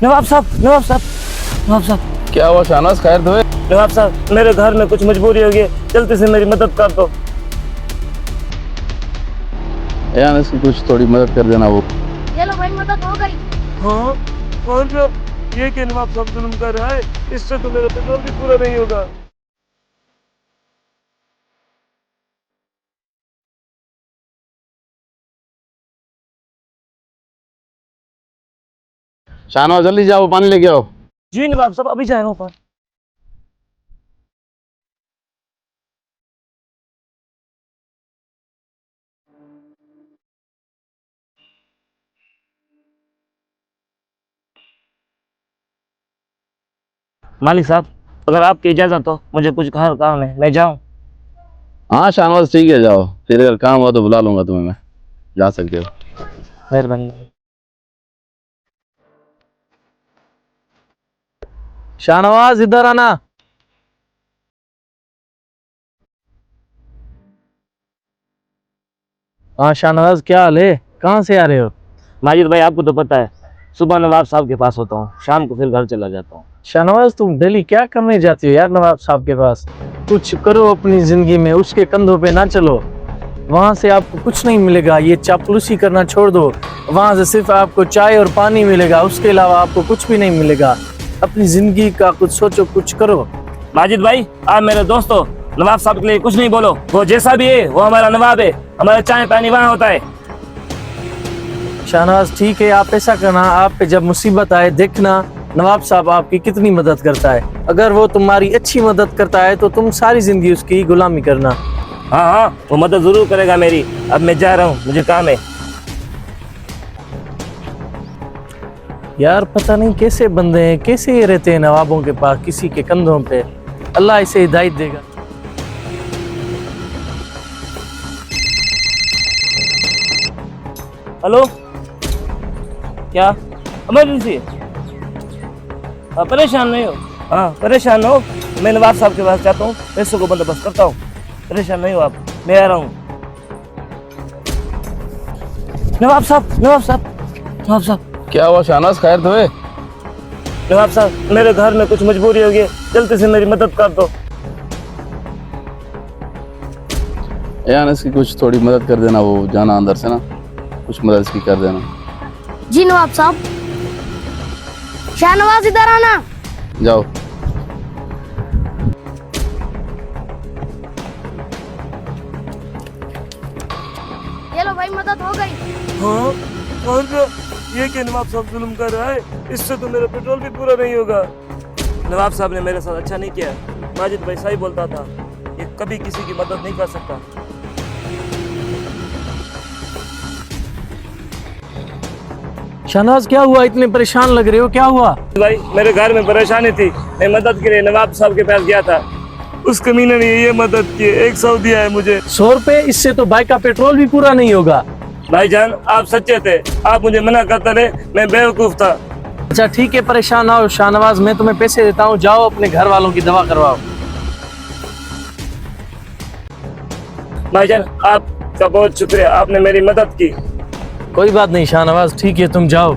नवाब साहब, नवाब साहब, नवाब साहब। क्या हुआ शाहनवाज, खैर तो है? नवाब साहब, मेरे घर में कुछ मजबूरी हो गई, जल्दी से मेरी मदद कर दो। यार इसकी कुछ थोड़ी मदद कर देना। वो ये लो भाई, मदद हो गई। हाँ, और ये कि नवाब साहब जुल्म कर रहा है, इससे तो मेरा पेट्रोल भी पूरा नहीं होगा। शाहनवाज जल्दी जाओ, पानी लेके आओ। जी नवाब साहब, अभी जाएगा ऊपर। मालिक साहब, अगर आपकी इजाजत हो, मुझे कुछ घर काम है, मैं जाऊं? हाँ शाहनवाज ठीक है, जाओ। फिर अगर काम हुआ तो बुला लूंगा तुम्हें मैं। जा सकते हो। मेहरबानी। शाहनवाज इधर आना। हाँ शाहनवाज, क्या हाल है? कहाँ से आ रहे हो? माजिद भाई, आपको तो पता है, सुबह नवाब साहब के पास होता हूँ, शाम को फिर घर चला जाता हूँ। शाहनवाज, तुम दिल्ली क्या करने जाती हो यार नवाब साहब के पास? कुछ करो अपनी जिंदगी में, उसके कंधों पे ना चलो। वहाँ से आपको कुछ नहीं मिलेगा, ये चापलूसी करना छोड़ दो। वहाँ से सिर्फ आपको चाय और पानी मिलेगा, उसके अलावा आपको कुछ भी नहीं मिलेगा। अपनी जिंदगी का कुछ सोचो, कुछ करो। माजिद भाई, आप मेरे दोस्त हो, नवाब साहब के लिए कुछ नहीं बोलो। वो जैसा भी है, वो हमारा नवाब है, हमारा चाय पानी वहाँ होता है। शाहनवाज ठीक है, आप ऐसा करना, आप पे जब मुसीबत आए देखना नवाब साहब आपकी कितनी मदद करता है। अगर वो तुम्हारी अच्छी मदद करता है तो तुम सारी जिंदगी उसकी गुलामी करना। हाँ हाँ, वो मदद जरूर करेगा मेरी। अब मैं जा रहा हूँ, मुझे काम है। यार पता नहीं कैसे बंदे हैं, कैसे ये रहते हैं नवाबों के पास, किसी के कंधों पे। अल्लाह इसे हिदायत देगा। हेलो, क्या इमरजेंसी है? परेशान नहीं हो? हाँ, परेशान हो, मैं नवाब साहब के पास जाता हूँ, पैसों को बंदोबस्त करता हूँ। परेशान नहीं हो आप, मैं आ रहा हूँ। नवाब साहब, नवाब साहब, नवाब साहब। क्या हुआ शाहनवाज, खैर तो है? नवाब साहब, मेरे घर में कुछ मजबूरी हो गई, जल्दी से मेरी मदद कर दो। यार इसकी कुछ थोड़ी मदद कर देना। वो जाना अंदर से ना, कुछ मदद इसकी कर देना। जी नवाब साहब। शाहनवाज इधर आना। जाओ। ये लो भाई, मदद हो गई। हाँ, और ये कि नवाब साहब जुल्म कर रहा है, इससे तो मेरा पेट्रोल भी पूरा नहीं होगा। नवाब साहब ने मेरे साथ अच्छा नहीं किया। माजिद भाई सही बोलता था, ये कभी किसी की मदद नहीं कर सकता। शाहनवाज क्या हुआ, इतने परेशान लग रहे हो, क्या हुआ? भाई, मेरे घर में परेशानी थी, मैं मदद के लिए नवाब साहब के पास गया था। उस कमीने ने ये मदद की, 100 दिया है मुझे। 100 रुपए? इससे तो बाइक का पेट्रोल भी पूरा नहीं होगा। भाईजान, आप सच्चे थे, आप मुझे मना करते रहे, मैं बेवकूफ था। अच्छा ठीक है, परेशान ना हो शाहनवाज, मैं तुम्हें पैसे देता हूँ, जाओ अपने घर वालों की दवा करवाओ। भाईजान, आपका बहुत शुक्रिया, आपने मेरी मदद की। कोई बात नहीं शाहनवाज, ठीक है तुम जाओ।